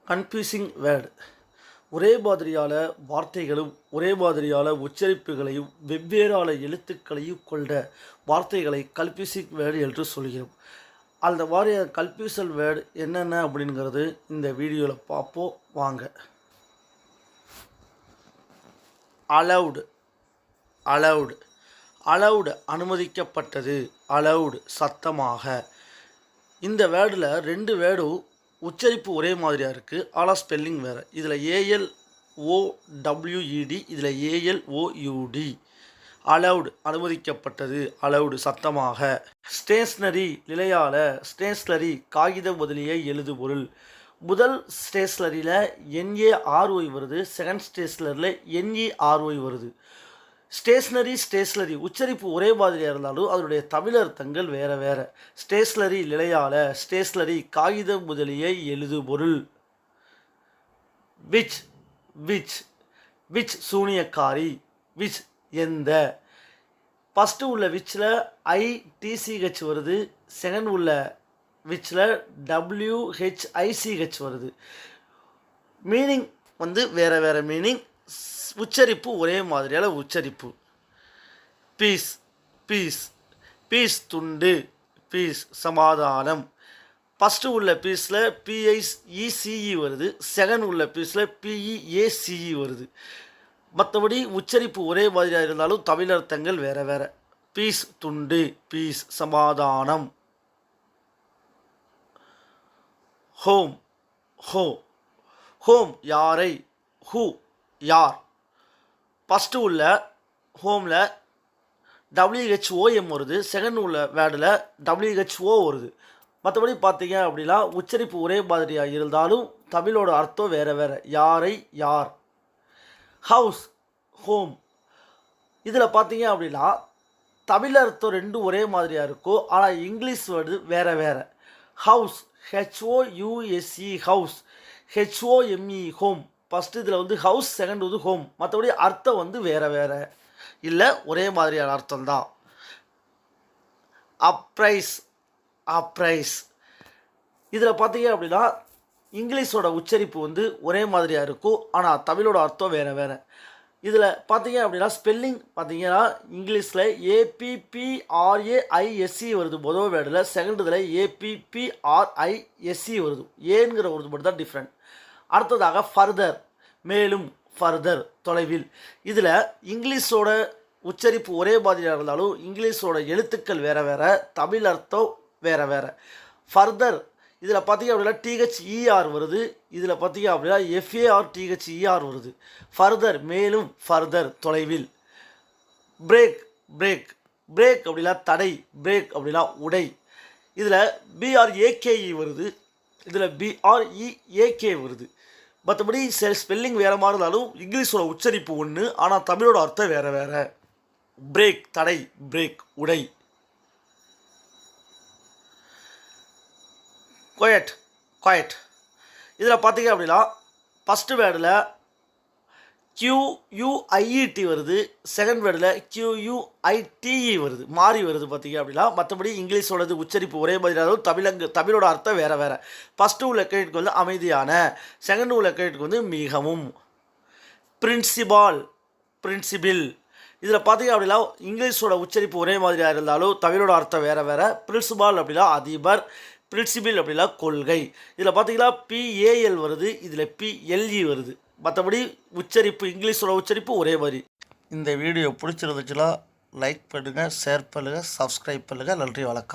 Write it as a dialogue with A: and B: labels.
A: Confusing word. ஒரே மாதிரியான வார்த்தைகளும் ஒரே மாதிரியான உச்சரிப்புகளையும் வெவ்வேறான எழுத்துக்களையும் கொண்ட வார்த்தைகளை கன்ஃபியூசிங் வேர்டு என்று சொல்கிறோம். அந்த மாதிரியான கன்ஃபியூஷன் வேர்டு என்னென்ன அப்படிங்கிறது இந்த வீடியோவில் பார்ப்போம் வாங்க. அலவுடு, அலவுடு, அலவுடு அனுமதிக்கப்பட்டது, அலவுடு சத்தமாக. இந்த வேர்டில் ரெண்டு வேர்டும் உச்சரிப்பு ஒரே மாதிரியாக இருக்குது, ஆனால் ஸ்பெல்லிங் வேறு. இதில் ALOWED, இதில் ALOUD. அலவுடு அனுமதிக்கப்பட்டது, அலவுடு சத்தமாக. ஸ்டேஷ்னரி நிலையால, ஸ்டேஷ்னரி காகிதம் முதலிய எழுதுபொருள். முதல் ஸ்டேஷ்னரியில் NARY வருது, செகண்ட் ஸ்டேஷ்னரியில் NERY வருது. ஸ்டேஷ்னரி ஸ்டேஷ்னரி உச்சரிப்பு ஒரே மாதிரியாக இருந்தாலும் அதனுடைய தமிழர்த்தங்கள் வேறு வேறு. ஸ்டேஷ்னரி நிலையால, ஸ்டேஷ்னரி காகிதம் முதலிய எழுதுபொருள். விச், விச், விச் சூனியக்காரி, விச் எந்த. ஃபஸ்ட்டு உள்ள விச்சில் ITCH வருது, செகண்ட் உள்ள விச்சில் WHICH வருது. மீனிங் வேறு வேறு மீனிங், உச்சரிப்பு ஒரே மாதிரியான உச்சரிப்பு. பீஸ், பீஸ், பீஸ் துண்டு, பீஸ் சமாதானம். ஃபஸ்ட்டு உள்ள பீஸில் PIECE வருது, செகண்ட் உள்ள பீஸில் PEACE வருது. மற்றபடி உச்சரிப்பு ஒரே மாதிரியாக இருந்தாலும் தமிழர்த்தங்கள் வேறு வேறு. பீஸ் துண்டு, பீஸ் சமாதானம். ஹோம், ஹோ, ஹோம் யாரை, ஹூ யார். ஃபஸ்ட்டு உள்ள ஹோமில் WHOM வருது, செகண்ட் உள்ள வேர்டில் WHO வருது. மற்றபடி பார்த்தீங்க அப்படின்னா உச்சரிப்பு ஒரே மாதிரியாக இருந்தாலும் தமிழோட அர்த்தம் வேறு வேறு. யாரை, யார். House, home. இதில் பார்த்தீங்க அப்படின்னா தமிழ் அர்த்தம் ரெண்டும் ஒரே மாதிரியாக இருக்கும், ஆனால் இங்கிலீஷ் வேர்டு வேறு வேறு. House, HOUSE house, HOME home. First இதில் ஹவுஸ், செகண்ட் ஹோம். மற்றபடி அர்த்தம் வேறு வேறு இல்லை, ஒரே மாதிரியான அர்த்தம்தான். Apprise, apprise. இதில் பார்த்தீங்க அப்படின்னா இங்கிலீஷோட உச்சரிப்பு ஒரே மாதிரியாக இருக்கும், ஆனால் தமிழோட அர்த்தம் வேறு வேறு. இதில் பார்த்தீங்க அப்படின்னா ஸ்பெல்லிங் பார்த்தீங்கன்னா இங்கிலீஷில் APPRAISE வருது முதல் வேர்டில், செகண்ட் இதில் APPRISE வருது. ஏங்கிற ஒரு மட்டும் தான் டிஃப்ரெண்ட். அடுத்ததாக ஃபர்தர், மேலும், ஃபர்தர் தொலைவில். இதில் இங்கிலீஷோட உச்சரிப்பு ஒரே மாதிரியாக இருந்தாலும் இங்கிலீஷோட எழுத்துக்கள் வேறு வேறு, தமிழ் அர்த்தம் வேறு வேறு. ஃபர்தர் இதில் பார்த்தீங்க அப்படின்னா THER வருது, இதில் பார்த்தீங்க அப்படின்னா FARTHER வருது. ஃபர்தர் மேலும், ஃபர்தர் தொலைவில். பிரேக், பிரேக், பிரேக் அப்படின்னா தடை, பிரேக் அப்படின்னா உடை. இதில் BRAKE வருது, இதில் BREAK வருது. மற்றபடி ஸ்பெல்லிங் வேறு மாதிரி இருந்தாலும் இங்கிலீஷோட உச்சரிப்பு ஒன்று, ஆனால் தமிழோட அர்த்தம் வேறு வேறு. பிரேக் தடை, பிரேக் உடை. Quiet, quiet. இதில் பார்த்தீங்க அப்படின்னா ஃபஸ்ட்டு வேர்டில் QUIET வருது, செகண்ட் வேர்டில் QUITE வருது, மாறி வருது பார்த்தீங்க அப்படின்னா. மற்றபடி இங்கிலீஷோடது உச்சரிப்பு ஒரே மாதிரி இருந்தாலும் தமிழோட அர்த்தம் வேறு வேறு. ஃபஸ்ட்டு உள்ள கேட்டுக்கு அமைதியான, செகண்ட் உள்ள கேட்டுக்கு மிகவும். Principal, principle. இதில் பார்த்தீங்க அப்படின்னா இங்கிலீஷோட உச்சரிப்பு ஒரே மாதிரியாக இருந்தாலும் தமிழோட அர்த்தம் வேறு வேறு. பிரின்சிபால் அப்படின்னா அதிபர், பிரின்சிபிள் அப்படின்னா கொள்கை. இதில் பார்த்தீங்கன்னா PAL வருது, இதில் PLE வருது. மற்றபடி உச்சரிப்பு இங்கிலீஷோட உச்சரிப்பு ஒரே மாதிரி. இந்த வீடியோ பிடிச்சிருந்துச்சுன்னா லைக் பண்ணுங்கள், ஷேர் பண்ணுங்கள், சப்ஸ்கிரைப் பண்ணுங்கள். நன்றி, வணக்கம்.